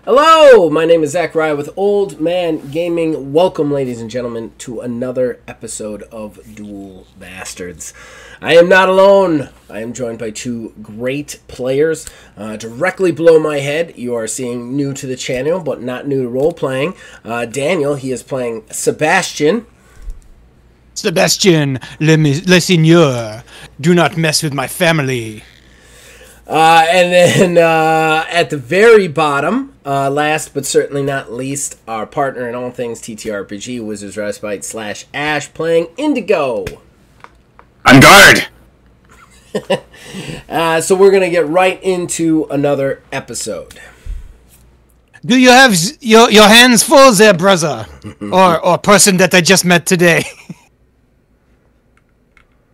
Hello, my name is Zachariah with Old Man Gaming. Welcome, ladies and gentlemen, to another episode of Duel Bastards. I am not alone. I am joined by two great players. Directly below my head, you are seeing new to the channel, but not new to role-playing. Daniel, he is playing Sebastian. Sebastian, le seigneur, do not mess with my family. And then at the very bottom, last but certainly not least, our partner in all things TTRPG, Wizards Respite / Ash, playing Indigo. On guard! So we're going to get right into another episode. Do you have your hands full there, brother? or person that I just met today?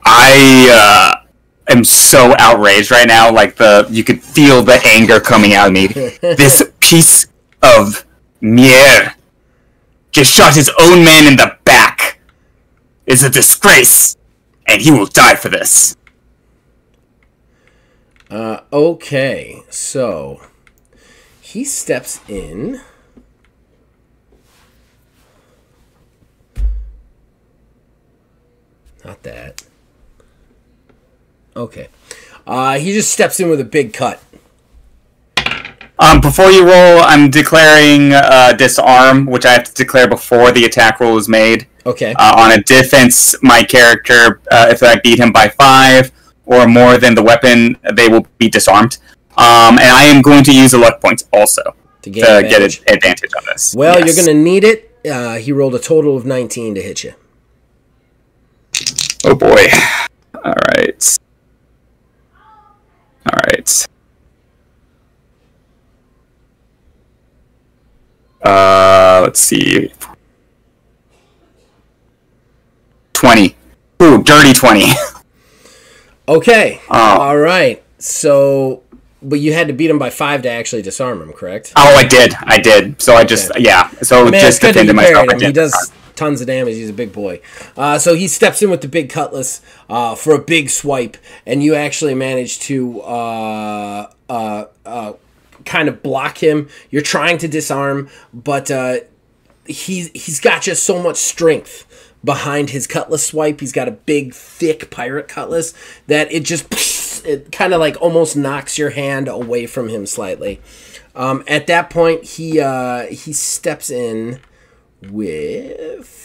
I am so outraged right now. Like you could feel the anger coming out of me. This piece of Mier just shot his own man in the back. It's a disgrace, and he will die for this. Okay, so he steps in. Not that. Okay. He just steps in with a big cut. Before you roll, I'm declaring disarm, which I have to declare before the attack roll is made. Okay. On a defense, my character, if I beat him by 5 or more than the weapon, they will be disarmed. And I am going to use the luck points also to get advantage on this. Well, yes. You're going to need it. He rolled a total of 19 to hit you. Oh boy. All right. All right. Let's see. 20. Ooh, dirty 20. Okay. All right. So, but you had to beat him by 5 to actually disarm him, correct? Oh, I did. So I just, yeah. So just defended myself. He does tons of damage. He's a big boy. So he steps in with the big cutlass for a big swipe, and you actually manage to kind of block him. You're trying to disarm, but he's got just so much strength behind his cutlass swipe. He's got a big, thick pirate cutlass that it kind of like almost knocks your hand away from him slightly. At that point, he steps in with...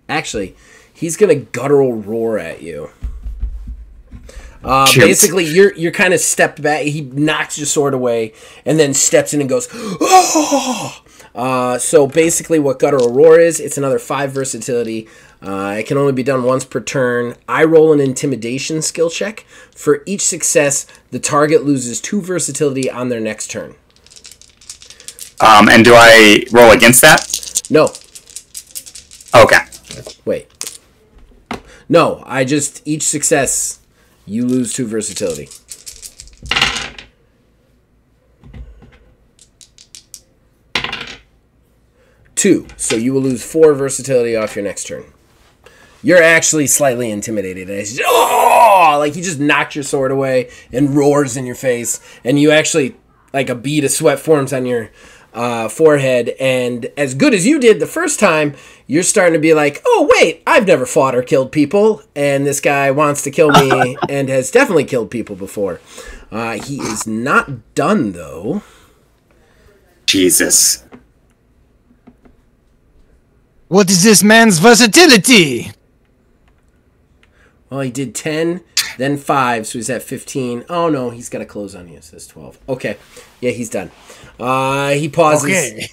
Actually, he's going to guttural roar at you. Basically, you're kind of stepped back. He knocks your sword away and then steps in and goes, oh! So basically what guttural roar is, it's another 5 versatility. It can only be done once per turn. I roll an intimidation skill check. For each success, the target loses 2 versatility on their next turn. And do I roll against that? No. Okay. Wait. No, each success, you lose 2 versatility. Two, so you will lose 4 versatility off your next turn. You're actually slightly intimidated. And it's like he just knocked your sword away and roars in your face, and you actually, like a bead of sweat forms on your forehead, and as good as you did the first time, you're starting to be like, oh wait, I've never fought or killed people, and this guy wants to kill me and has definitely killed people before. He is not done though. Jesus. What is this man's versatility? Well, he did 10, then 5, so he's at 15. Oh no, he's got to close on you. It says 12. Okay, yeah, he's done. He pauses. Okay.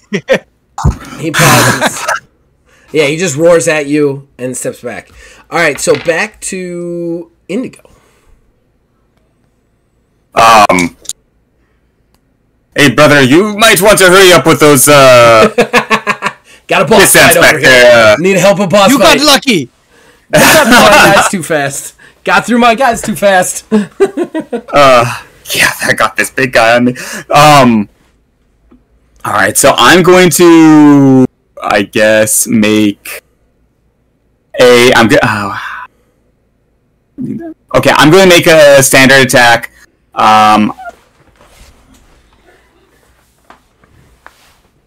He pauses. Yeah, he just roars at you and steps back. All right, so back to Indigo. Hey, brother, you might want to hurry up with those, Got a boss fight over here. Need help a boss fight. You got lucky. Got through my guys too fast. Got through my guys too fast. Yeah, I got this big guy on me. Alright, so I'm going to, I guess, make Okay, I'm going to make a standard attack.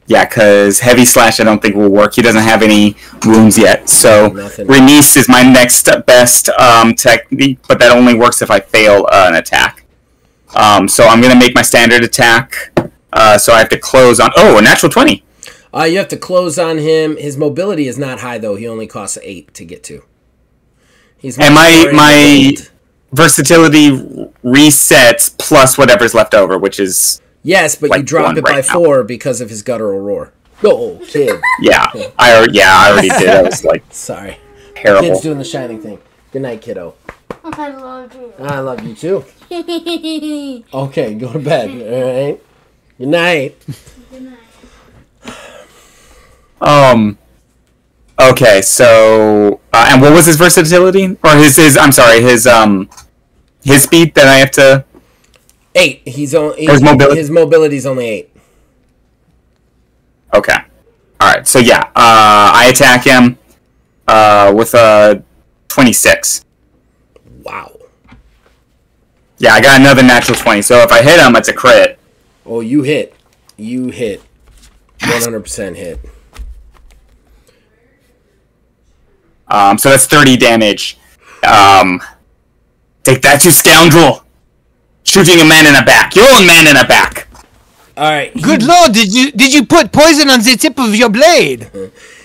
Yeah, because Heavy Slash I don't think will work. He doesn't have any wounds yet. So Release is my next best technique, but that only works if I fail an attack. So I'm going to make my standard attack. So I have to close on... Oh, a natural 20. You have to close on him. His mobility is not high, though. He only costs 8 to get to. And my versatility resets plus whatever's left over, which is... Yes, but like you drop it by 4 because of his guttural roar. Oh, kid. Yeah, I already did. I was like... Sorry. Terrible. Kid's doing the shining thing. Good night, kiddo. I love you. I love you, too. Okay, go to bed, all right? Good night. Good night. Okay, so and what was his versatility or his speed that I have to 8. His mobility's only 8. Okay. All right. So yeah, I attack him with a 26. Wow. Yeah, I got another natural 20. So if I hit him, it's a crit. Oh, you hit. 100% hit. So that's 30 damage. Take that, you scoundrel! Shooting a man in the back. Your own man in the back. All right. Good lord! Did you put poison on the tip of your blade?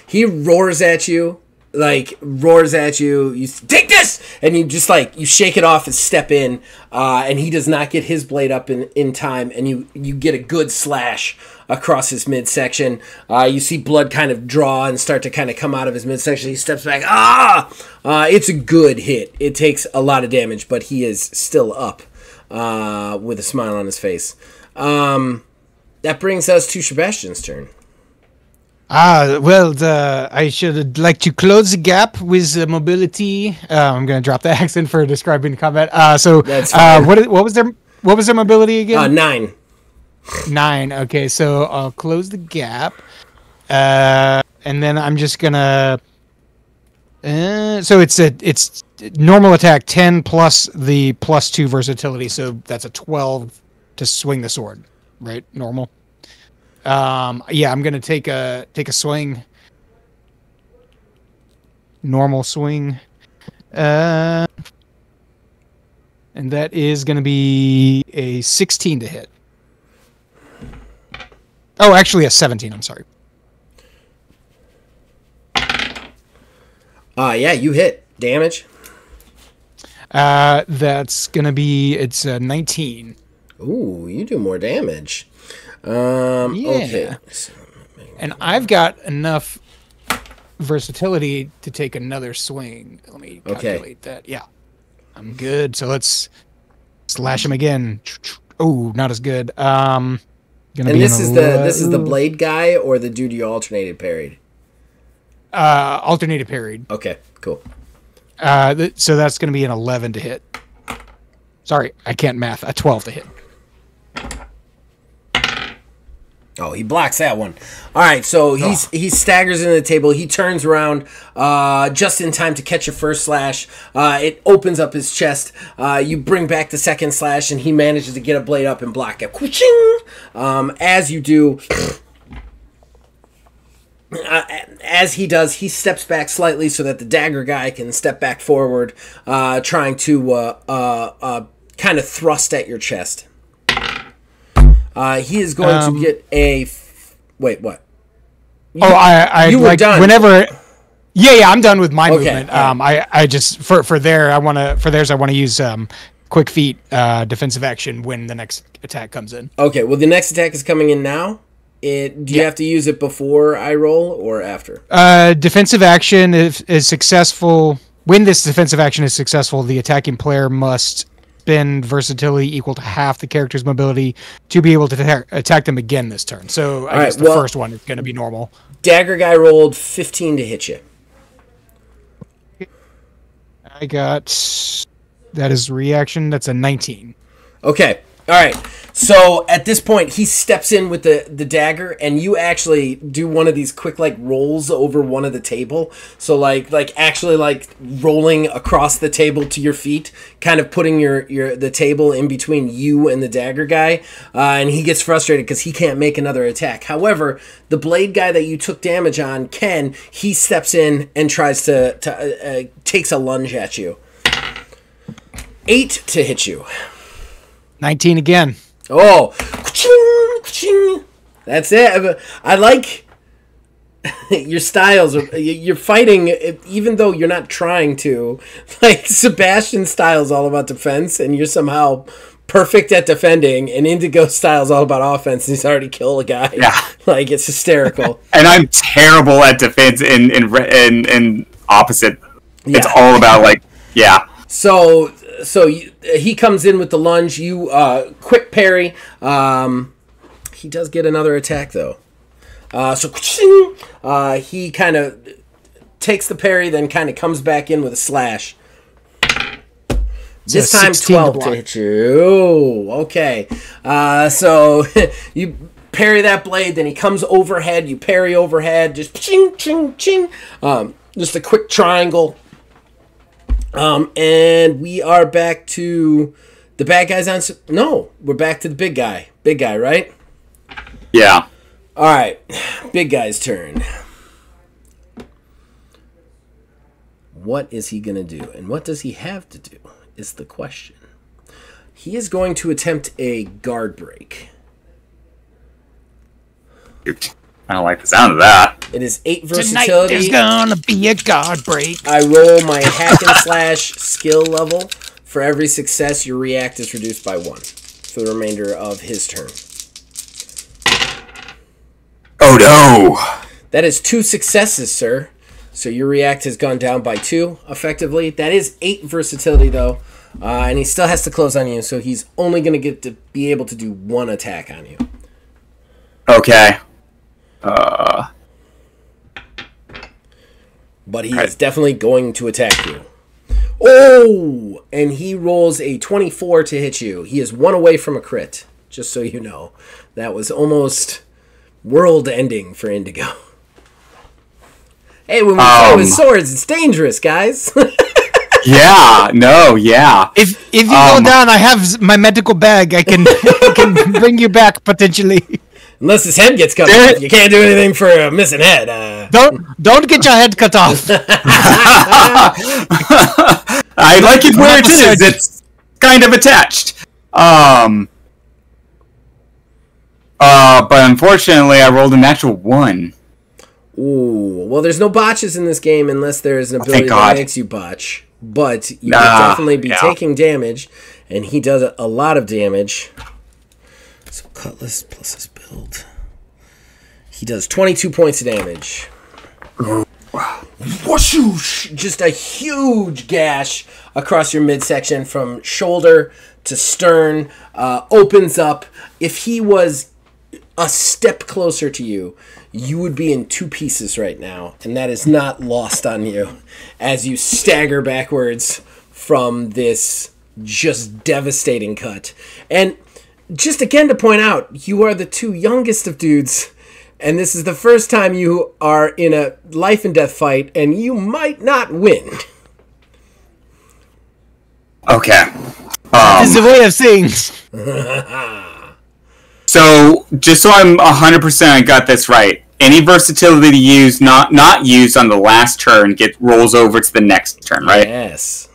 He roars at you. You take this, and you just you shake it off and step in, and he does not get his blade up in time, and you get a good slash across his midsection. You see blood kind of draw and start to kind of come out of his midsection. He steps back. It's a good hit. It takes a lot of damage, but he is still up with a smile on his face. That brings us to Sebastian's turn. I should like to close the gap with mobility. I'm going to drop the accent for describing combat. What was their mobility again? 9. 9. Okay, so I'll close the gap, and then I'm just gonna. So it's normal attack 10 plus the +2 versatility, so that's a 12 to swing the sword, right? Normal. Yeah, I'm gonna take a swing. Normal swing. And that is gonna be a 16 to hit. Oh, actually a 17, I'm sorry. Yeah, you hit. Damage? That's gonna be, it's 19. Ooh, you do more damage. Yeah. Okay. And I've got enough versatility to take another swing. Let me calculate that. Yeah. I'm good. So let's slash him again. Oh, not as good. And this is the blade guy or the dude you alternated parried? Alternated parried. Okay, cool. So that's going to be an 11 to hit. Sorry, I can't math. A 12 to hit. Oh, he blocks that one. All right, so he staggers into the table. He turns around just in time to catch your first slash. It opens up his chest. You bring back the second slash, and he manages to get a blade up and block it. As you do, as he does, he steps back slightly so that the dagger guy can step back forward, trying to kind of thrust at your chest. He is going to get a... Wait, what? You were done. Whenever... Yeah, I'm done with my okay, movement. I just for theirs I want to use quick feet defensive action when the next attack comes in. Okay, well the next attack is coming in now. Do you have to use it before I roll or after? Defensive action is successful. When this defensive action is successful, the attacking player must spend versatility equal to half the character's mobility to be able to attack them again this turn. So I guess the first one is going to be normal. Dagger guy rolled 15 to hit you. I got... That is reaction. That's a 19. Okay. All right. So at this point, he steps in with the dagger, and you actually do one of these quick like rolls over one of the table. So like actually like rolling across the table to your feet, kind of putting the table in between you and the dagger guy, and he gets frustrated because he can't make another attack. However, the blade guy that you took damage on, Ken, he steps in and tries to takes a lunge at you. 8 to hit you. 19 again. Oh, that's it. I like your styles. You're fighting, even though you're not trying to. Like, Sebastian's style is all about defense, and you're somehow perfect at defending, and Indigo's style is all about offense, and he's already killed a guy. Yeah. Like, it's hysterical. And I'm terrible at defense in opposite. Yeah. It's all about, like, yeah. So he comes in with the lunge. You quick parry. He does get another attack though. He kind of takes the parry, then kind of comes back in with a slash. This time 12 to hit you. Oh, okay. So you parry that blade, then he comes overhead. You parry overhead. Just ching, ching, ching. Just a quick triangle. And we are back to the bad guys on... No, we're back to the big guy. Big guy, right? Yeah. All right. Big guy's turn. What is he going to do? And what does he have to do is the question. He is going to attempt a guard break. I don't like the sound of that. It is 8 versatility. Tonight there's gonna be a guard break. I roll my hack and slash skill level. For every success, your react is reduced by 1 for the remainder of his turn. Oh no! That is 2 successes, sir. So your react has gone down by 2, effectively. That is 8 versatility, though. And he still has to close on you, so he's only going to get to be able to do 1 attack on you. Okay. But he is definitely going to attack you. Oh! And he rolls a 24 to hit you. He is 1 away from a crit, just so you know. That was almost world-ending for Indigo. Hey, when we play with swords, it's dangerous, guys. Yeah, no, yeah. If you go down, I have my medical bag. I can bring you back potentially. Unless his head gets cut off. You can't do anything for a missing head. Don't get your head cut off. I like it where it is. It's kind of attached. But unfortunately, I rolled a natural 1. Ooh, well, there's no botches in this game unless there is an ability that makes you botch. But you would definitely be taking damage, and he does a lot of damage. So Cutlass plus his build. He does 22 points of damage. Whoosh! Just a huge gash across your midsection from shoulder to stern. Opens up. If he was a step closer to you, you would be in 2 pieces right now, and that is not lost on you as you stagger backwards from this just devastating cut. And just again to point out, you are the 2 youngest of dudes, and this is the first time you are in a life and death fight, and you might not win. Okay. This is a way of saying. So, just so I'm 100% got this right, any versatility used, not used on the last turn, rolls over to the next turn, right? Yes.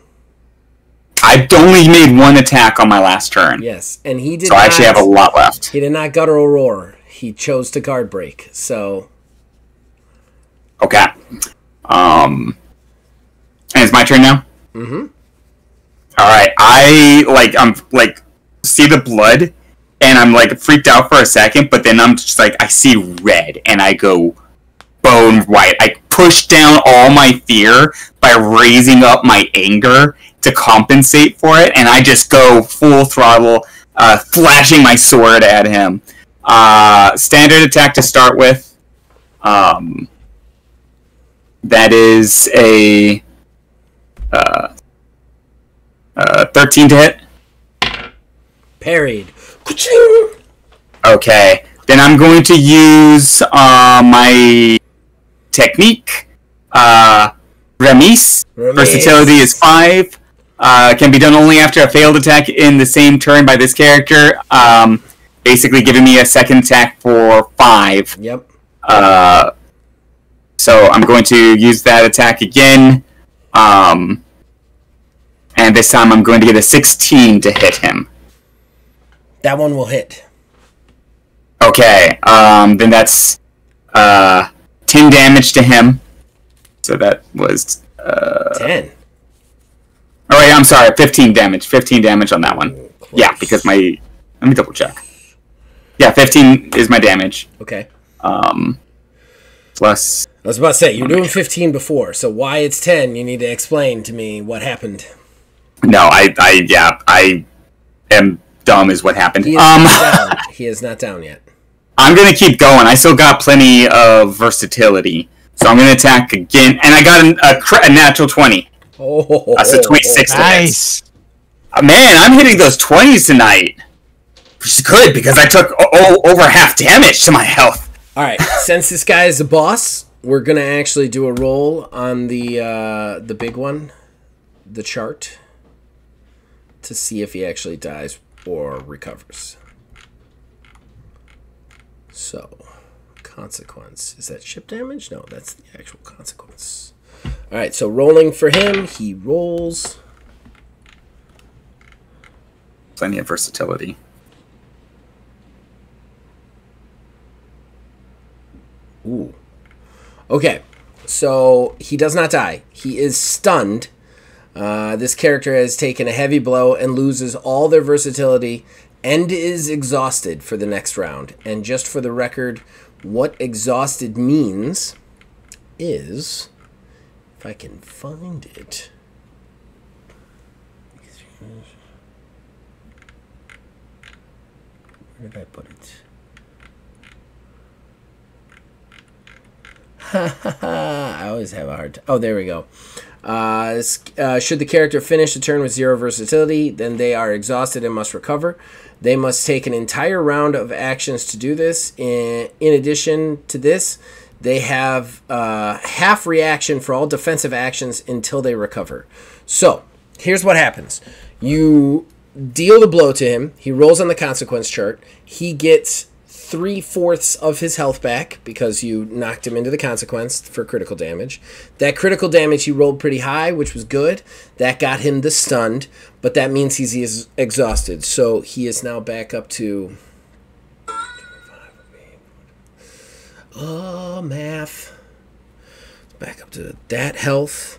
I only made 1 attack on my last turn. Yes, and he did. So I actually have a lot left. He did not guttural roar. He chose to guard break. So. Okay. And it's my turn now. Mm-hmm. All right. I'm see the blood, and I'm like freaked out for a second, but then I'm just like I see red, and I go bone white. I push down all my fear by raising up my anger to compensate for it, and I just go full throttle, flashing my sword at him. Standard attack to start with. That is a 13 to hit. Parried. Ka-ching! Okay. Then I'm going to use my technique. Remise. Versatility is 5. Can be done only after a failed attack in the same turn by this character. Basically giving me a second attack for 5. Yep. So I'm going to use that attack again. And this time I'm going to get a 16 to hit him. That one will hit. Okay. Then that's 10 damage to him. So that was 10. Oh wait, I'm sorry, 15 damage. 15 damage on that one. Close. Yeah, because let me double check. Yeah, 15 is my damage. Okay. Plus... I was about to say, you're doing 15 before, so why it's 10, you need to explain to me what happened. No, I am dumb is what happened. He is not down. He is not down yet. I'm going to keep going. I still got plenty of versatility. So I'm going to attack again. And I got a natural 20. Oh, That's a 26. Nice. Man, I'm hitting those 20s tonight. Which is good, because I took over half damage to my health. All right, since this guy is the boss, we're going to actually do a roll on the big one, the chart, to see if he actually dies or recovers. So, consequence. Is that ship damage? No, that's the actual consequence. All right, so rolling for him, he rolls. Plenty of versatility. Ooh. Okay, so he does not die. He is stunned. This character has taken a heavy blow and loses all their versatility and is exhausted for the next round. And just for the record, what exhausted means is, if I can find it. Where did I put it? I always have a hard time. Oh, there we go. Should the character finish the turn with 0 versatility, then they are exhausted and must recover. They must take an entire round of actions to do this. In addition to this, they have half reaction for all defensive actions until they recover. So, here's what happens. You deal the blow to him. He rolls on the consequence chart. He gets 3/4 of his health back because you knocked him into the consequence for critical damage. That critical damage he rolled pretty high, which was good. That got him the stunned, but that means he's exhausted. So he is now back up to... math. Back up to that health.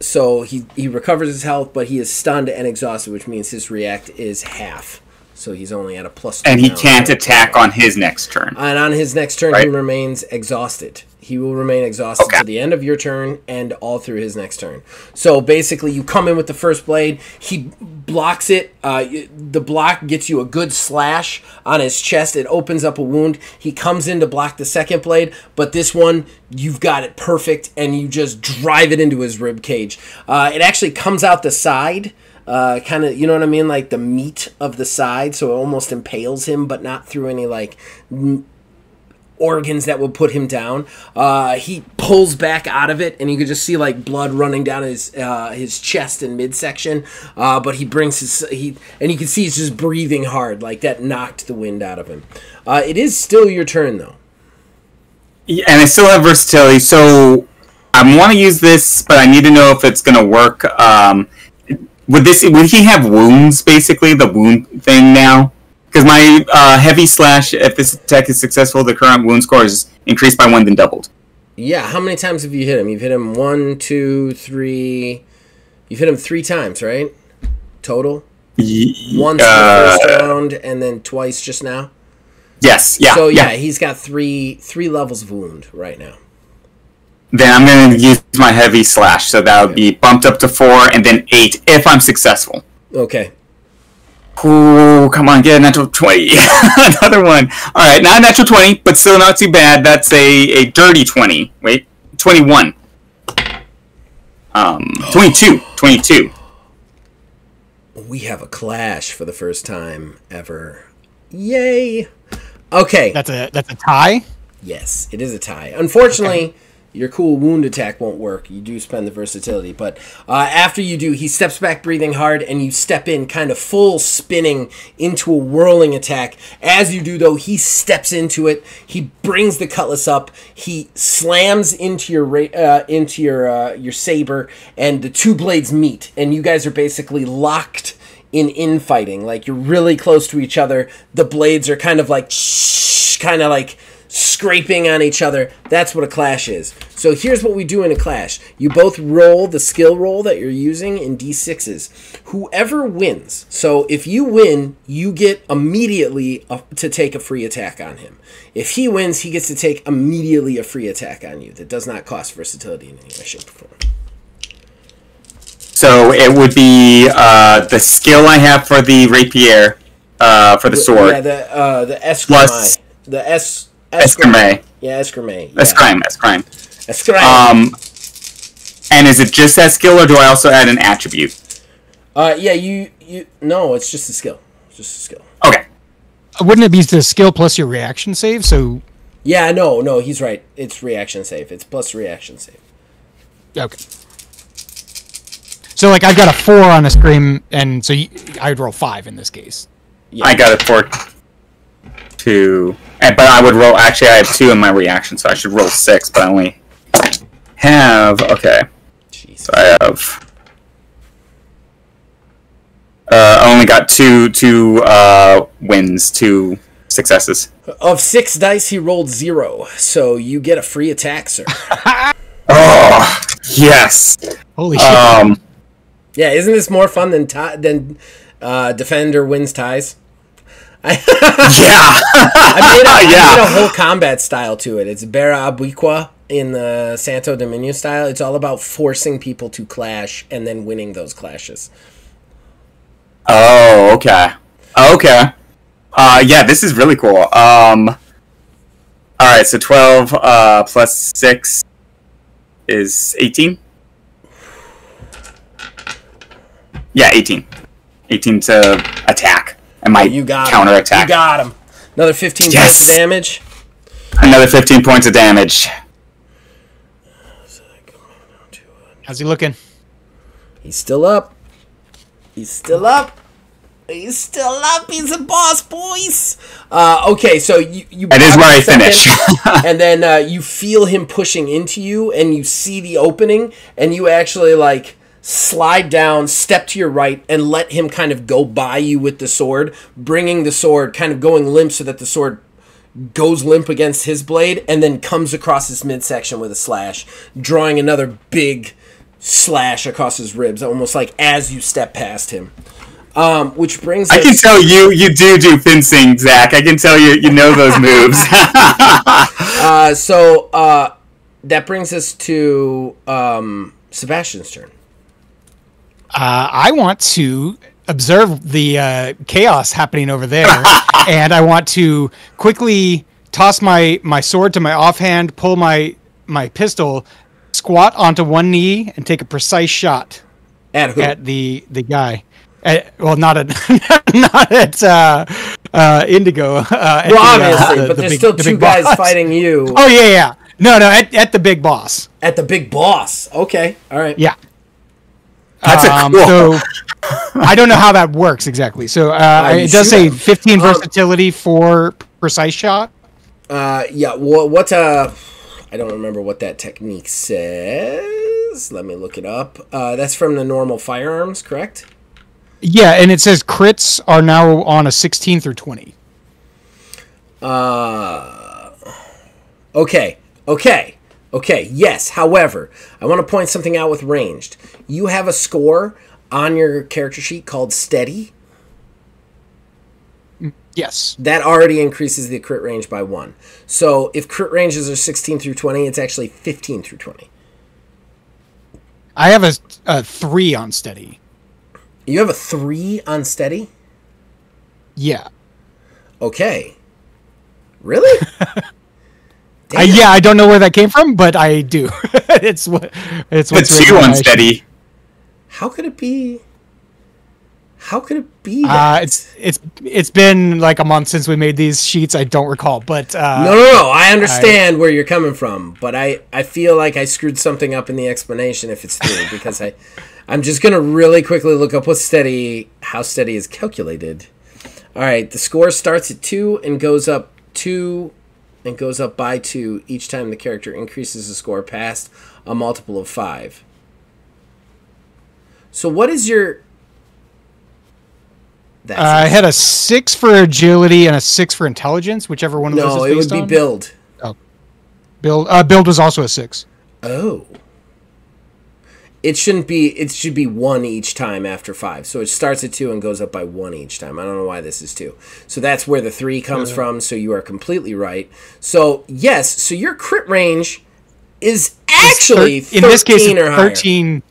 So he recovers his health, but he is stunned and exhausted, which means his react is half. So he's only at a +2. And he can't attack on his next turn. And on his next turn, right? He remains exhausted. He will remain exhausted to the end of your turn and all through his next turn. So basically, you come in with the first blade. He blocks it. The block gets you a good slash on his chest. It opens up a wound. He comes in to block the second blade, but this one, you've got it perfect, and you just drive it into his rib cage. It actually comes out the side. Kind of, you know what I mean? Like the meat of the side, so it almost impales him, but not through any, like, organs that will put him down. He pulls back out of it, and you can just see, like, blood running down his chest and midsection. But he brings and you can see he's just breathing hard, like that knocked the wind out of him. It is still your turn, though. Yeah, and I still have versatility, so I want to use this, but I need to know if it's going to work. Would he have wounds, basically, the wound thing now? Because my heavy slash, if this attack is successful, the current wound score is increased by 1, then doubled. Yeah, how many times have you hit him? You've hit him 1, 2, 3... You've hit him 3 times, right? Total? Once in the first round, and then twice just now? Yes, yeah. So, yeah, he's got three levels of wound right now. Then I'm going to use my heavy slash, so that would be bumped up to 4 and then 8 if I'm successful. Okay. Ooh, come on, get a natural 20. Another one. Alright, not a natural 20, but still not too bad. That's a dirty 20. Wait, 21. 22. We have a clash for the first time ever. Yay! Okay. That's a tie. Yes, it is a tie. Unfortunately, your cool wound attack won't work. You do spend the versatility, but after you do, he steps back breathing hard, and you step in kind of full spinning into a whirling attack. As you do, though, he steps into it. He brings the cutlass up. He slams into your saber, and the two blades meet, and you guys are basically locked in infighting. Like, you're really close to each other. The blades are kind of like scraping on each other. That's what a clash is. So here's what we do in a clash. You both roll the skill roll that you're using in D6s. Whoever wins, so if you win, you get immediately to take a free attack on him. If he wins, he gets to take immediately a free attack on you. That does not cost versatility in any way, shape, or form. So it would be the skill I have for the rapier, for the sword. Yeah, the escrime. Plus The escrime. Yeah, escrime. Yeah. Escrime. Escrime. And is it just that skill, or do I also add an attribute? Yeah, you no, it's just a skill. It's just a skill. Okay. Wouldn't it be the skill plus your reaction save? So Yeah, no, he's right. It's reaction save. It's plus reaction save. okay. So like I've got a 4 on a scream, and so I'd roll 5 in this case. Yeah. I got it for 2. But I would roll... Actually, I have 2 in my reaction, so I should roll 6, but I only have... Okay. Jeez. So I have... I only got two wins, 2 successes. Of 6 dice, he rolled 0, so you get a free attack, sir. Oh, yes! Holy shit. Yeah, isn't this more fun than Defender wins ties? Yeah! I Yeah. made a whole combat style to it. It's Berra Abuiqua in the Santo Dominio style. It's all about forcing people to clash and then winning those clashes. Oh, okay. Okay. Yeah, this is really cool. Alright, so 12 plus 6 is 18? Yeah, 18. 18 to attack. And my counter attack. You got him. Another 15 points of damage. Another 15 points of damage. How's he looking? He's still up. He's still up. He's still up. He's a boss, boys. Okay, so you. That is where I finish. And then you feel him pushing into you, and you see the opening, and you actually slide down, step to your right, and let him kind of go by you with the sword, bringing the sword, kind of going limp so that the sword goes limp against his blade, and then comes across his midsection with a slash, drawing another big slash across his ribs, almost like as you step past him. Which brings I us... can tell you do fencing, Zach. I can tell you know those moves. So that brings us to Sebastian's turn. I want to observe the chaos happening over there, and I want to quickly toss my sword to my offhand, pull my pistol, squat onto one knee, and take a precise shot At who? at the guy. Well, not at Indigo. Obviously, but there's still two guys fighting you. Oh yeah. No, at the big boss. At the big boss. Okay, all right. Yeah. That's cool. So I don't know how that works exactly. So it does say 15 versatility for precise shot. Yeah. What? I don't remember what that technique says. Let me look it up. That's from the normal firearms, correct? Yeah, and it says crits are now on a 16 through 20. Okay. Yes. However, I want to point something out with ranged. You have a score on your character sheet called steady. Yes. That already increases the crit range by 1. So if crit ranges are 16 through 20, it's actually 15 through 20. I have a 3 on steady. You have a 3 on steady? Yeah. Okay. Really? Yeah, I don't know where that came from, but I do. it's what's The 2 on steady. How could it be? How could it be that? It's been like a month since we made these sheets. I don't recall, but No. I understand where you're coming from, but I feel like I screwed something up in the explanation if it's 3 because I'm just gonna really quickly look up how steady is calculated. All right, the score starts at 2 and goes up 2 and goes up by 2 each time the character increases the score past a multiple of 5. So what is your... I had a 6 for agility and a 6 for intelligence, whichever one of those is based on. No, it would be build. Oh. Build was also a 6. Oh. It shouldn't be... It should be 1 each time after 5. So it starts at 2 and goes up by 1 each time. I don't know why this is 2. So that's where the 3 comes from, so you are completely right. So, yes, so your crit range is actually 13 in this case, or higher. 13...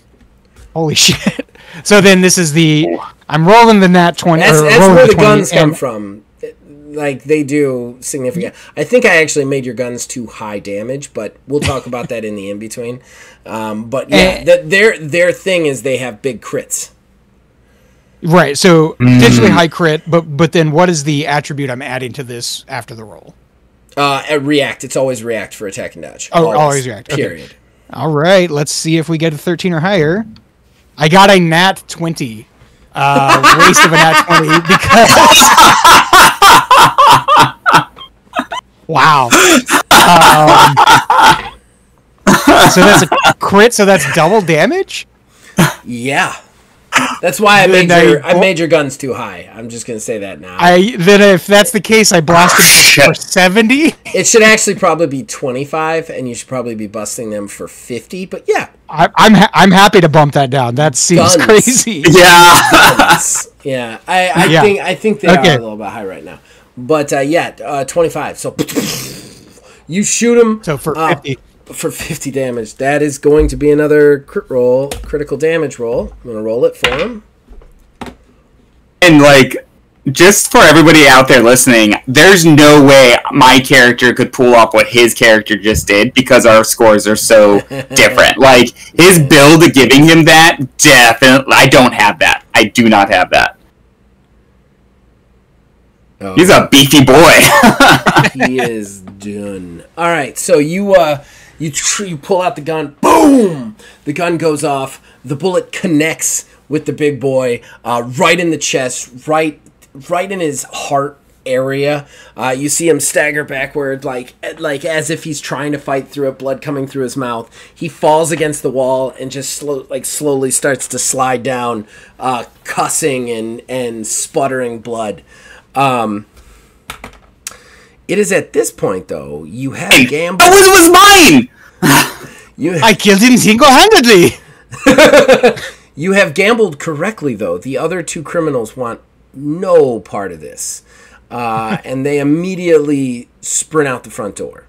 Holy shit. So then this is the... I'm rolling the nat 20. That's where the guns come from. Like, they do significant... I think I actually made your guns too high damage, but we'll talk about that in the in-between. But, yeah, their thing is they have big crits. Right, so potentially high crit, but then what is the attribute I'm adding to this after the roll? React. It's always react for attack and dodge. Oh, always react. Period. Okay. All right, let's see if we get a 13 or higher. I got a nat 20. Waste of a nat 20 because... Wow. So that's a crit, so that's double damage? Yeah. That's why I made your guns too high. I'm just going to say that now. Then if that's the case, I blasted for 70. It should actually probably be 25, and you should probably be busting them for 50, but yeah. I'm happy to bump that down. That seems crazy. Yeah. Yeah. I think they are a little bit high right now. But 25. So you shoot him so for 50. For 50 damage. That is going to be another critical damage roll. I'm going to roll it for him. And, like, just for everybody out there listening, there's no way my character could pull off what his character just did because our scores are so different. Like, his build giving him that, definitely, I don't have that. I do not have that. Oh. He's a beefy boy. He is done. All right, so you pull out the gun. Boom! The gun goes off. The bullet connects with the big boy, right in the chest, right in his heart area. You see him stagger backward, like as if he's trying to fight through it. Blood coming through his mouth. He falls against the wall and just slowly starts to slide down, cussing and sputtering blood. It is at this point, though, you have gambled. That was mine! I killed him single-handedly! You have gambled correctly, though. The other 2 criminals want no part of this. And they immediately sprint out the front door.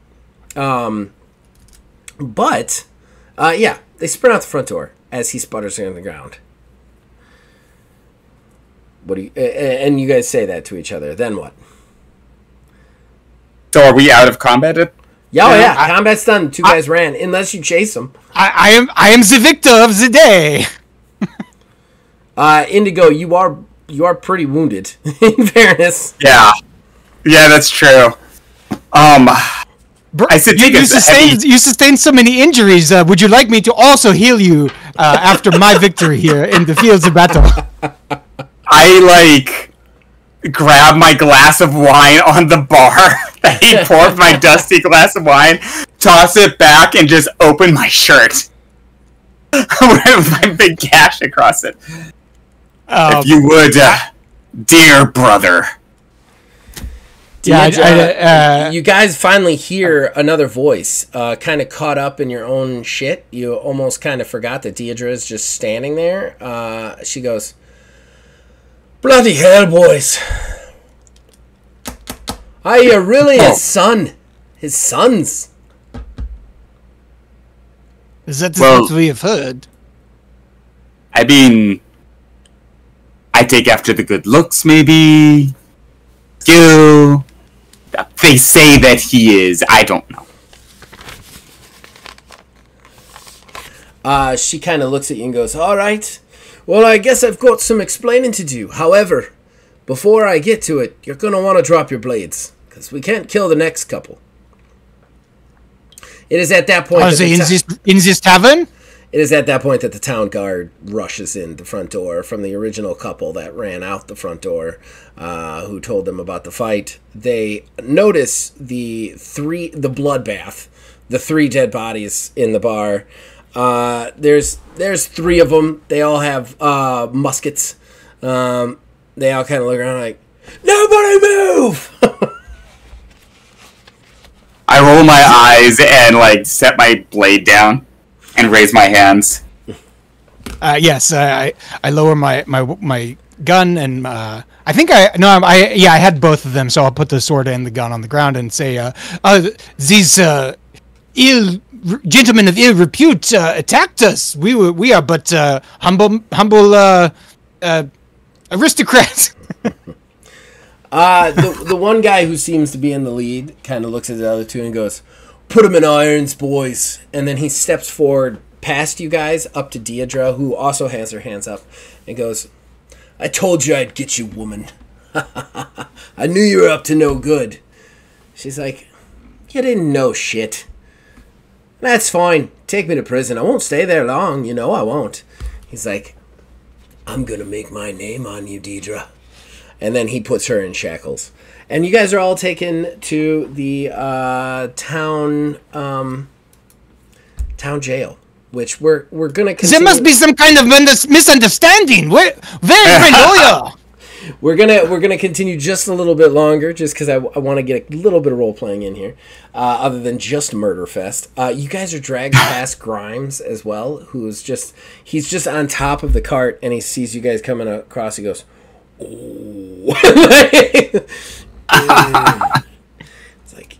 But, they sprint out the front door as he sputters on the ground. And you guys say that to each other. Then what? So are we out of combat? Yeah, combat's done. 2 guys ran, unless you chase them. I am the victor of the day. Indigo, you are pretty wounded. In fairness. Yeah, that's true. I said you sustained so many injuries. Would you like me to also heal you after my victory here in the fields of battle? I grab my glass of wine on the bar that he poured my dusty glass of wine, toss it back, and just open my shirt with my big gash across it. If you would, dear brother. You guys finally hear another voice, kind of caught up in your own shit. You almost kind of forgot that Deidre is just standing there. She goes, "Bloody hell, boys. Are you really his son? His sons?" Is that what we have heard? I mean, I take after the good looks, maybe. Skill. They say that he is. I don't know. She kind of looks at you and goes, "All right. Well, I guess I've got some explaining to do. However, before I get to it, you're going to want to drop your blades, because we can't kill the next couple. It is at that point... Oh, in this tavern? It is at that point that the town guard rushes in the front door from the original couple that ran out the front door, who told them about the fight. They notice the bloodbath, the 3 dead bodies in the bar. There's 3 of them. They all have muskets. They all kind of look around like, nobody move! I roll my eyes and set my blade down and raise my hands. Yes, I lower my gun and I think I had both of them, so I'll put the sword and the gun on the ground and say, these gentlemen of ill repute attacked us. We are but humble aristocrats. The one guy who seems to be in the lead kind of looks at the other 2 and goes, "Put him in irons, boys." And then he steps forward past you guys up to Deidre, who also has her hands up, and goes, "I told you I'd get you, woman. I knew you were up to no good." She's like, "You didn't know shit." "That's fine. Take me to prison. I won't stay there long. You know I won't." He's like, "I'm going to make my name on you, Deidre." And then he puts her in shackles. And you guys are all taken to the town jail, which we're going to continue. There must be some kind of misunderstanding. Very lawyer. We're gonna continue just a little bit longer, just because I want to get a little bit of role playing in here, other than just murder fest. You guys are dragged past Grimes as well, he's just on top of the cart, and he sees you guys coming across. He goes, "Oh!" It's like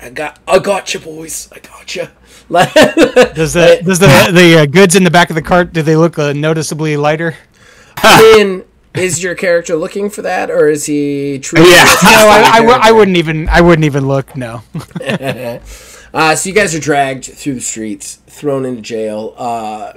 I got you, boys. I got you. Does the goods in the back of the cart, do they look noticeably lighter? I mean, is your character looking for that, or is he truly? Yeah. No, I wouldn't even look. No. So you guys are dragged through the streets, thrown into jail.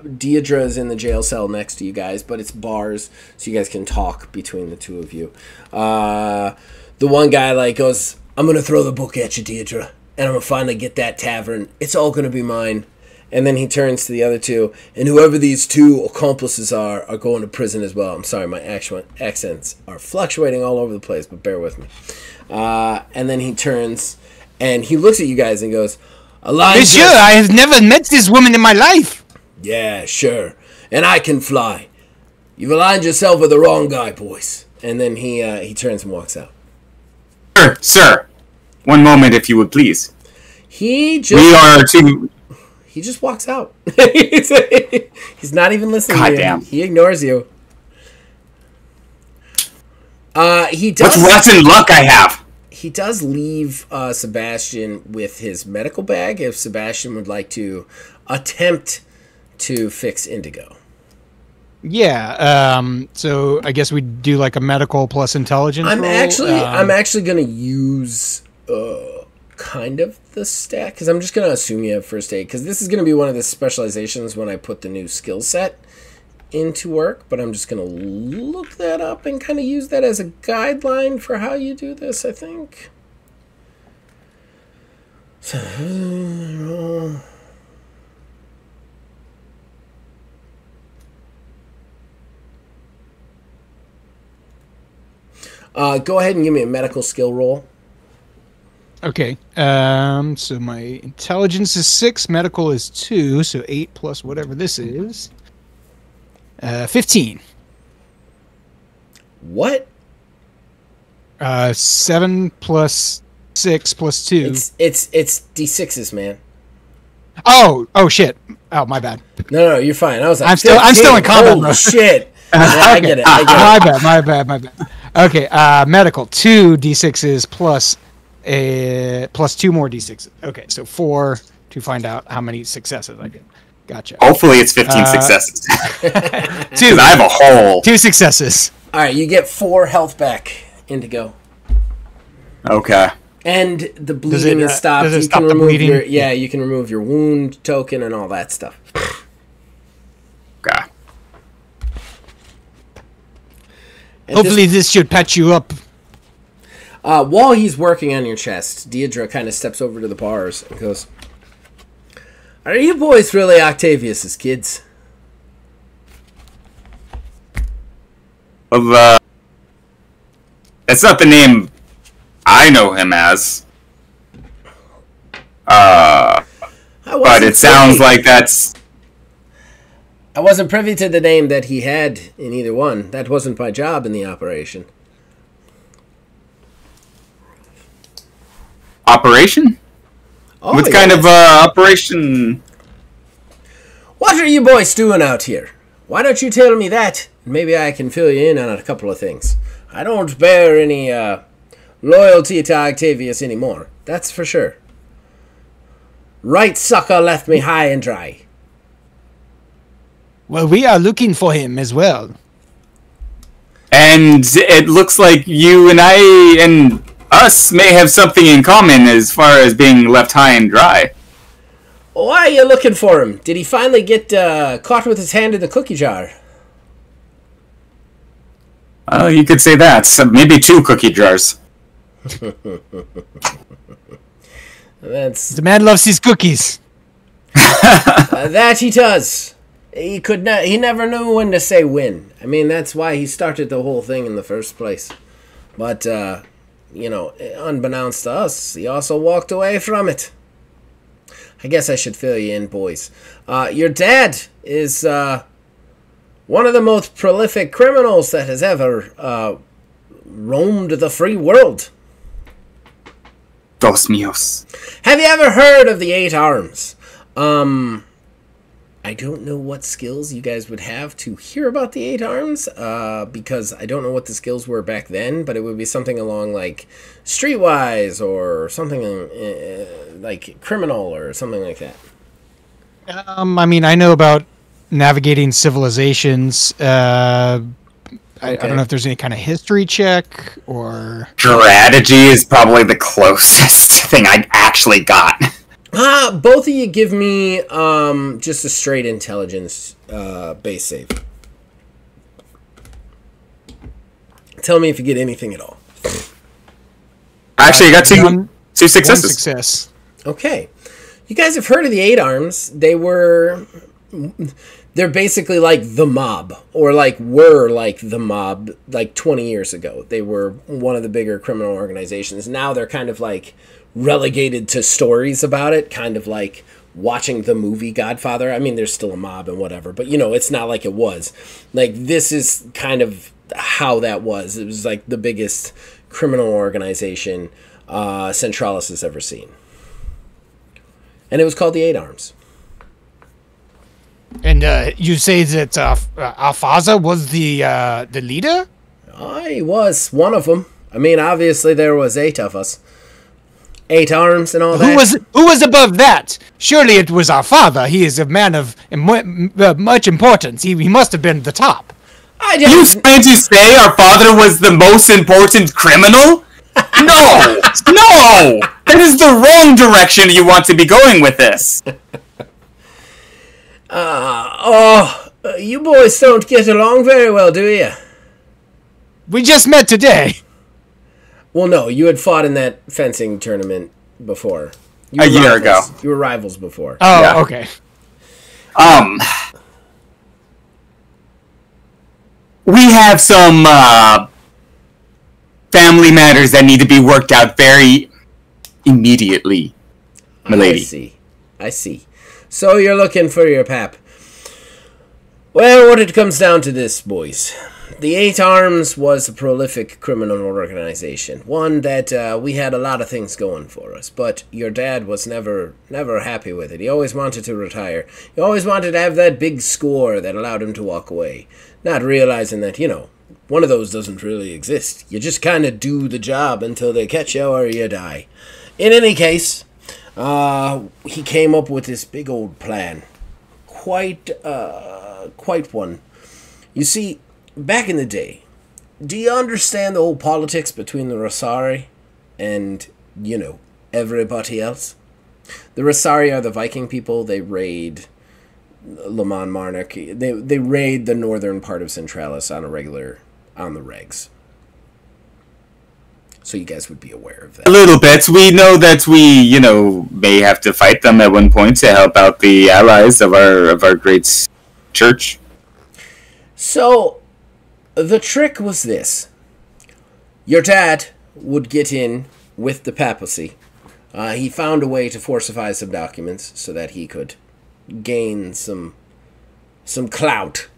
Deidre is in the jail cell next to you guys, but it's bars, so you guys can talk between the 2 of you. The one guy goes, "I'm gonna throw the book at you, Deidre, and I'm gonna finally get that tavern. It's all gonna be mine." And then he turns to the other 2, and whoever these 2 accomplices are going to prison as well. I'm sorry, my accents are fluctuating all over the place, but bear with me. And then he turns, and he looks at you guys and goes, "Monsieur, I have never met this woman in my life." "Yeah, sure. And I can fly. You've aligned yourself with the wrong guy, boys." And then he turns and walks out. Sir, one moment if you would please. He just walks out. He's not even listening to you. Goddamn. He ignores you. He does. What rotten luck I have. He does leave Sebastian with his medical bag if Sebastian would like to attempt to fix Indigo. Yeah. So I guess we do a medical plus intelligence. I'm roll. actually going to use kind of the stat, because I'm just going to assume you have first aid, because this is going to be one of the specializations when I put the new skill set into work, but I'm just going to look that up and kind of use that as a guideline for how you do this, I think. Go ahead and give me a medical skill roll. Okay. So my intelligence is 6, medical is 2, so 8 plus whatever this is. 15. What? 7 plus 6 plus 2. It's D6s, man. Oh shit. Oh, my bad. No, you're fine. I was like, I'm still in combat holy mode. Shit. Yeah, I get it. My bad. Okay, medical 2 d6s plus 2 more d6s. Okay, so 4 to find out how many successes I get. Gotcha. Hopefully it's 15 successes. 2. 'Cause I have a hole. 2 successes. All right, you get 4 health back, Indigo. Okay. And the bleeding is stopped. Does it You stop can the remove bleeding? you can remove your wound token and all that stuff. Okay. Hopefully this should patch you up. While he's working on your chest, Deidre kind of steps over to the bars and goes, "Are you boys really Octavius's kids?" Well, that's not the name I know him as. But it sounds like that's... I wasn't privy to the name that he had in either one. That wasn't my job in the operation. Operation? Oh, what kind of operation? What are you boys doing out here? Why don't you tell me that? Maybe I can fill you in on a couple of things. I don't bear any loyalty to Octavius anymore. That's for sure. Right sucker left me high and dry. Well, we are looking for him as well. And it looks like you and I and us may have something in common as far as being left high and dry. Why are you looking for him? Did he finally get caught with his hand in the cookie jar? You could say that. So maybe 2 cookie jars. The man loves his cookies. That he does. He never knew when to say when. I mean, that's why he started the whole thing in the first place. But, unbeknownst to us, he also walked away from it. I guess I should fill you in, boys. Your dad is one of the most prolific criminals that has ever roamed the free world. Dos míos. Have you ever heard of the 8 Arms? I don't know what skills you guys would have to hear about the 8 Arms, because I don't know what the skills were back then, but it would be something along like Streetwise or something like Criminal or something like that. I mean, I know about navigating civilizations. I don't know if there's any kind of history check or... Strategy is probably the closest thing I actually got. Both of you give me just a straight intelligence base save. Tell me if you get anything at all. Actually, I got two successes. One success. Okay. You guys have heard of the 8 Arms. They're basically like the mob, or were like the mob 20 years ago. They were one of the bigger criminal organizations. Now they're kind of like relegated to stories about it, kind of like watching the movie Godfather. I mean, there's still a mob and whatever, but it's not like it was. Like, this is kind of how that was. It was like the biggest criminal organization Centralis has ever seen. And it was called the 8 Arms. And you say that Alfaza was the leader? He was one of them. I mean, obviously there was 8 of us. 8 Arms and all that. Who was above that? Surely it was our father. He is a man of much importance. He must have been the top. You trying to say our father was the most important criminal? No! No! That is the wrong direction you want to be going with this. You boys don't get along very well, do you? We just met today. Well, no, you had fought in that fencing tournament before. A year ago. You were rivals before. Oh, yeah. Okay. We have some family matters that need to be worked out very immediately, milady. I see. So you're looking for your pap. Well, what it comes down to this, boys. The 8 Arms was a prolific criminal organization. One that we had a lot of things going for us. But your dad was never happy with it. He always wanted to retire. He always wanted to have that big score that allowed him to walk away. Not realizing that, one of those doesn't really exist. You just kind of do the job until they catch you or you die. In any case, he came up with this big old plan. Quite one. You see, back in the day, do you understand the whole politics between the Rosari and, everybody else? The Rosari are the Viking people. They raid Le Mans Monarchy. They raid the northern part of Centralis on a regular on the regs. So you guys would be aware of that. A little bit. We know that we, may have to fight them at one point to help out the allies of our great church. So, the trick was this. Your dad would get in with the papacy. He found a way to falsify some documents so that he could gain some clout.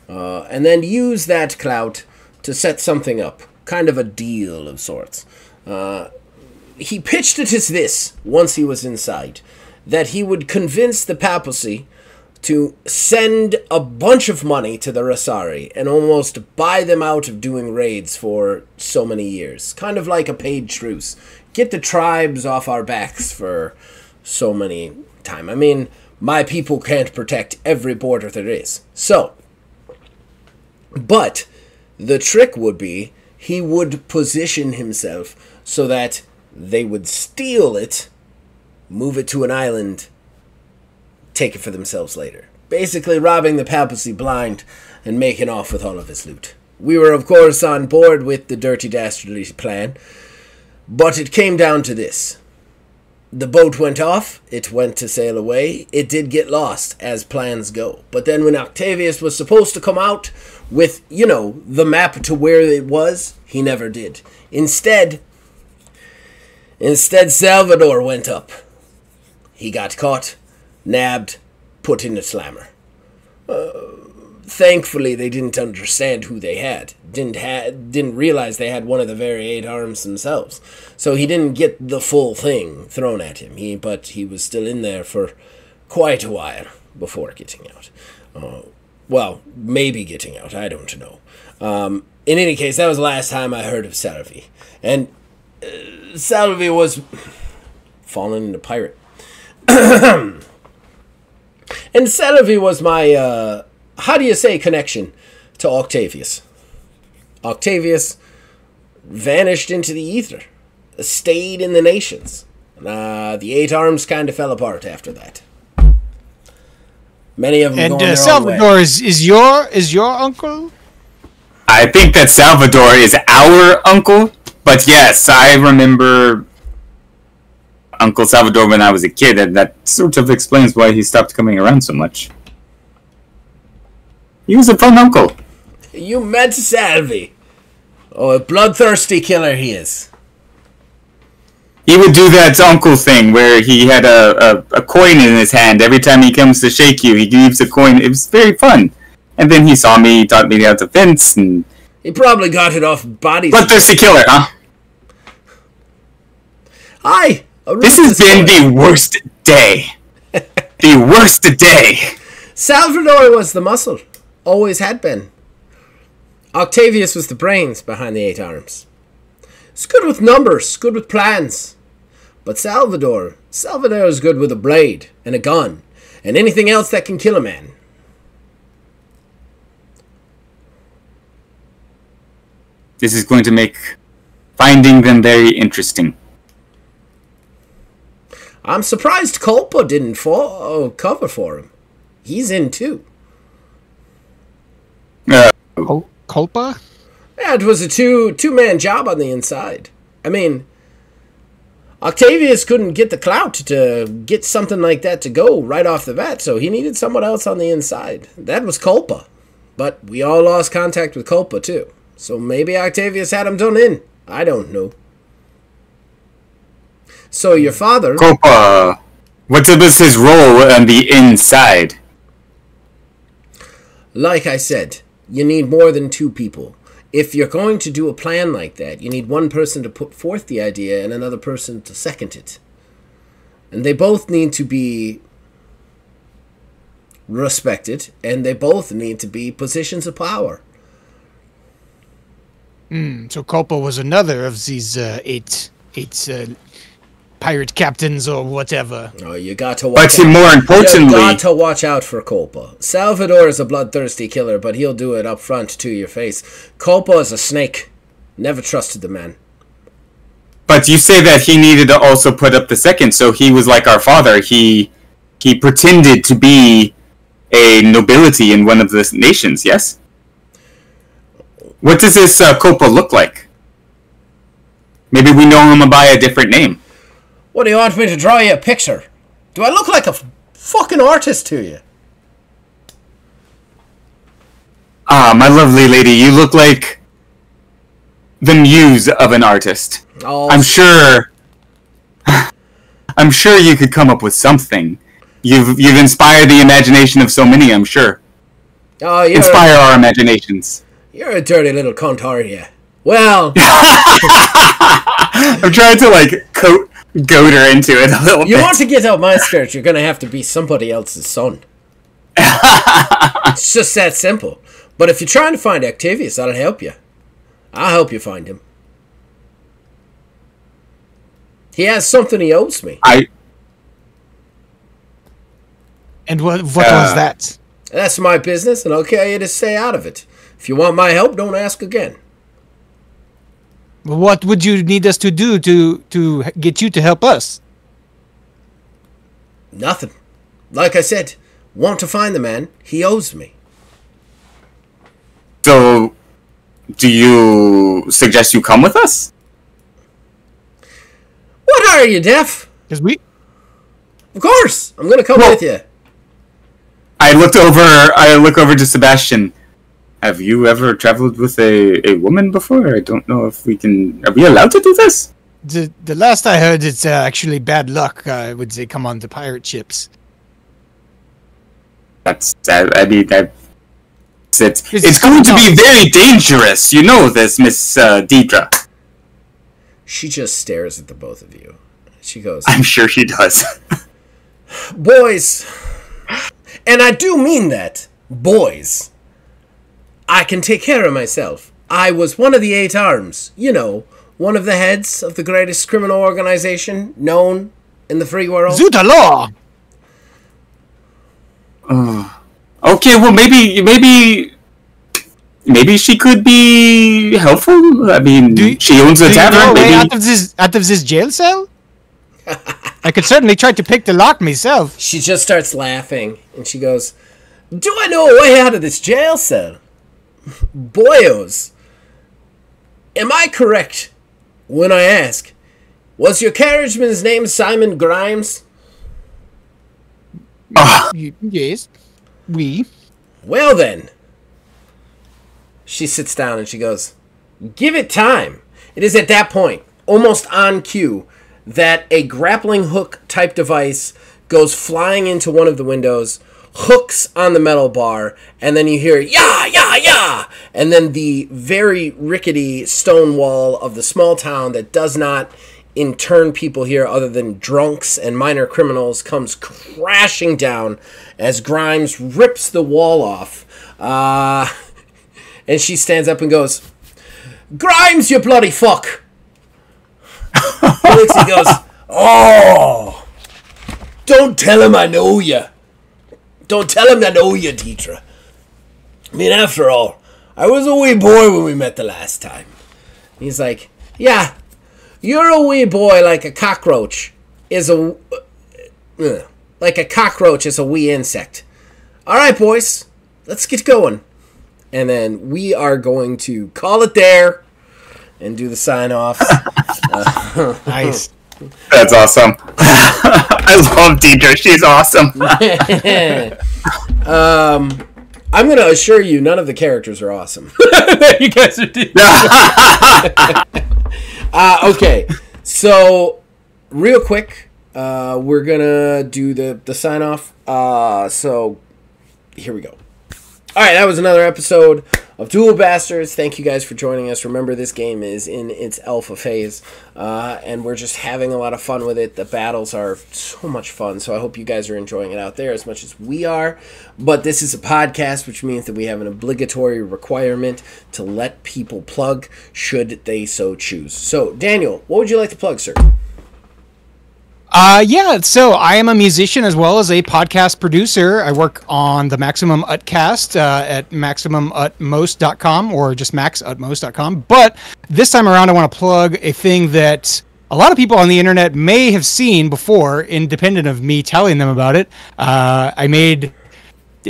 And then use that clout to set something up. Kind of a deal of sorts. He pitched it as this, once he was inside, that he would convince the papacy to send a bunch of money to the Rasari and almost buy them out of doing raids for so many years. Kind of like a paid truce. Get the tribes off our backs for so many time. I mean, my people can't protect every border there is. So, but the trick would be he would position himself so that they would steal it, move it to an island, take it for themselves later. Basically robbing the papacy blind and making off with all of his loot. We were, of course, on board with the dirty dastardly plan, but it came down to this. The boat went off, it went to sail away, it did get lost, as plans go. But then when Octavius was supposed to come out with, the map to where it was, he never did. Instead, Salvador went up. He got caught, nabbed, put in a slammer. Thankfully, they didn't understand who they had. Didn't realize they had one of the very 8 arms themselves. So he didn't get the full thing thrown at him. But he was still in there for quite a while before getting out. Well, maybe getting out. I don't know. In any case, that was the last time I heard of Salvi. And Salvi was fallen into pirate. And Salvi was my, connection to Octavius. Octavius vanished into the ether, stayed in the nations. The 8 arms kind of fell apart after that. Many of them and going their Salvador own way. is your uncle? I think that Salvador is our uncle, but yes, I remember Uncle Salvador when I was a kid, and that sort of explains why he stopped coming around so much. He was a fun uncle. You met Salvi. Oh, a bloodthirsty killer he is. He would do that uncle thing where he had a coin in his hand. Every time he comes to shake you, he gives a coin. It was very fun. And then he saw me, taught me how to fence, and... He probably got it off bodies. Bloodthirsty killer, huh? Hi! This has been the worst day. The worst day. Salvador was the muscle. Always had been. Octavius was the brains behind the 8 arms. It's good with numbers, good with plans. But Salvador is good with a blade and a gun and anything else that can kill a man. This is going to make finding them very interesting. I'm surprised Culpa didn't cover for him. He's in too. Culpa? Yeah, it was a two-man job on the inside. I mean, Octavius couldn't get the clout to get something like that to go right off the bat, so he needed someone else on the inside. That was Culpa. But we all lost contact with Culpa too. So maybe Octavius had him done in. I don't know. So your father... Culpa, what was his role on the inside? Like I said, you need more than 2 people. If you're going to do a plan like that, you need one person to put forth the idea and another person to second it. And they both need to be respected, and they both need to be positions of power. So Culpa was another of these eight pirate captains or whatever. Oh, you got to watch But more importantly... You got to watch out for Culpa. Salvador is a bloodthirsty killer, but he'll do it up front to your face. Culpa is a snake. Never trusted the man. But you say that he needed to also put up the second, so he was like our father. He pretended to be a nobility in one of the nations, yes? What does this Copa look like? Maybe we know him by a different name. What, do you want me to draw you a picture? Do I look like a fucking artist to you? Ah, my lovely lady, you look like the muse of an artist. Oh, I'm sure you could come up with something. You've inspired the imagination of so many, I'm sure. Oh, Inspire our imaginations. You're a dirty little cunt, aren't you? Well, I'm trying to goad her into it a little bit. you want to get out my skirt, you're gonna have to be somebody else's son. It's just that simple. But if you're trying to find Octavius, that'll help you. I'll help you find him. He has something he owes me. And what was that? That's my business, and I'll tell you to stay out of it. If you want my help, don't ask again. What would you need us to do to get you to help us? Nothing. Like I said, want to find the man, he owes me. So, do you suggest you come with us? What are you, deaf? Because we... Of course, I'm gonna come with you. I look over to Sebastian. Have you ever traveled with a woman before? I don't know if we can... Are we allowed to do this? The last I heard, it's actually bad luck, would they come on the pirate ships. It's going to be very dangerous. You know this, Miss Deidre. She just stares at the both of you. She goes, I'm sure she does. boys, and I do mean that, boys, I can take care of myself. I was one of the 8 arms. You know, one of the heads of the greatest criminal organization known in the free world. Zutalaw! Okay, well, maybe she could be helpful. I mean, she owns a tavern. Maybe out of this jail cell? I could certainly try to pick the lock myself. She just starts laughing, and she goes, do I know a way out of this jail cell? Boyos, am I correct when I ask, was your carriageman's name Simon Grimes? Yes. We. Well then. She sits down and she goes, give it time. It is at that point, almost on cue, that a grappling hook type device goes flying into one of the windows, hooks on the metal bar, and then you hear, yah, yah, yah! And then the very rickety stone wall of the small town that does not intern people here other than drunks and minor criminals comes crashing down as Grimes rips the wall off. And she stands up and goes, Grimes, you bloody fuck! Felix, he goes, oh! Don't tell him I know you. Don't tell him I know you, Deidre. I mean, after all, I was a wee boy when we met the last time. And he's like, yeah, you're a wee boy like a cockroach is a... like a cockroach is a wee insect. All right, boys, let's get going. And then we are going to call it there and do the sign-off. Nice. That's awesome. I love Deidre. She's awesome. I'm going to assure you none of the characters are awesome. You guys are okay, so real quick, we're going to do the sign-off. So here we go. All right, that was another episode of Duel Bastards. Thank you guys for joining us. Remember, this game is in its alpha phase, and we're just having a lot of fun with it. The battles are so much fun, so I hope you guys are enjoying it out there as much as we are. But this is a podcast, which means that we have an obligatory requirement to let people plug should they so choose. So, Daniel, what would you like to plug, sir? Yeah, so I am a musician as well as a podcast producer. I work on the Maximum Utcast at MaximumUtmost.com or just MaxUtmost.com. But this time around, I want to plug a thing that a lot of people on the internet may have seen before, independent of me telling them about it. I made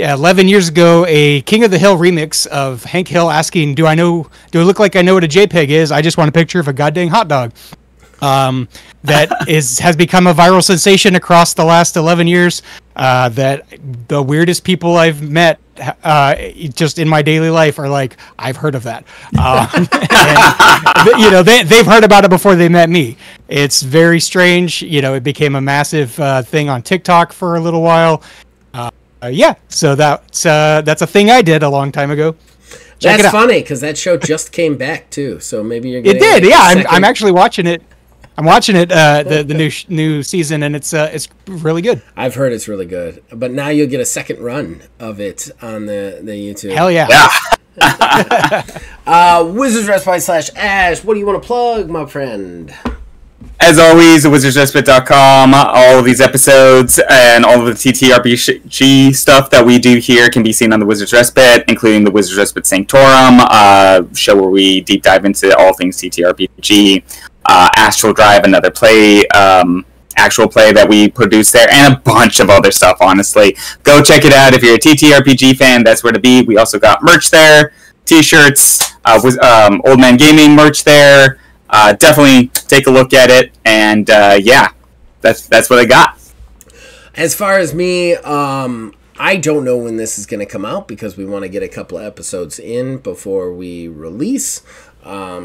11 years ago, a King of the Hill remix of Hank Hill asking, do I look like I know what a JPEG is? I just want a picture of a goddamn hot dog. That has become a viral sensation across the last 11 years. That the weirdest people I've met just in my daily life are like, I've heard of that. And, they've heard about it before they met me. It's very strange. It became a massive thing on TikTok for a little while. So that's a thing I did a long time ago. That's funny because that show just came back too. So maybe you're getting it did. I'm actually watching it. I'm watching it, the new season, and it's really good. I've heard it's really good, but now you'll get a second run of it on the YouTube. Hell yeah! Wizards Respite / Ash. What do you want to plug, my friend? As always, wizardsrespite.com. All of these episodes and all of the TTRPG stuff that we do here can be seen on the Wizards Respite, including the Wizards Respite Sanctorum, show where we deep dive into all things TTRPG. Astral Drive, another actual play that we produced there, and a bunch of other stuff, honestly. Go check it out if you're a TTRPG fan. That's where to be. We also got merch there, t-shirts, Old Man Gaming merch there. Definitely take a look at it, and that's what I got. As far as me, I don't know when this is going to come out because we want to get a couple of episodes in before we release.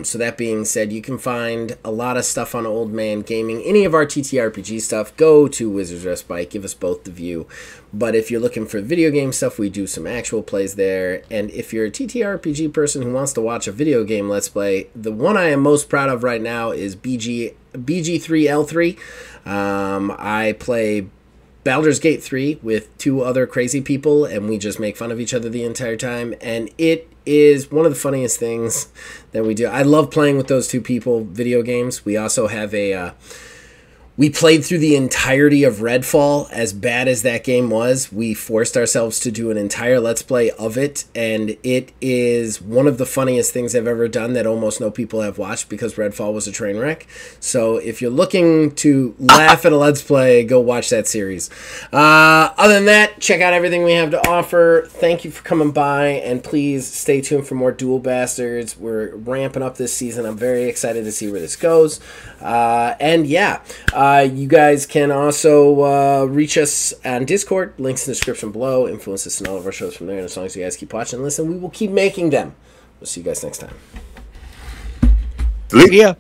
So that being said, you can find a lot of stuff on Old Man Gaming. Any of our TTRPG stuff, go to Wizards Respite. Give us both the view. But if you're looking for video game stuff, we do some actual plays there. And if you're a TTRPG person who wants to watch a video game Let's Play, the one I am most proud of right now is BG3L3. I play Baldur's Gate 3 with 2 other crazy people, and we just make fun of each other the entire time. And it is one of the funniest things that we do. I love playing with those 2 people video games. We also have we played through the entirety of Redfall. As bad as that game was, we forced ourselves to do an entire Let's Play of it, and it is one of the funniest things I've ever done that almost no people have watched because Redfall was a train wreck. So if you're looking to laugh at a Let's Play, go watch that series. Other than that, check out everything we have to offer. Thank you for coming by, and please stay tuned for more Duel Bastards. We're ramping up this season. I'm very excited to see where this goes. You guys can also reach us on Discord. Links in the description below. Influence us in all of our shows from there. And as long as you guys keep watching and listen, we will keep making them. We'll see you guys next time. Yeah.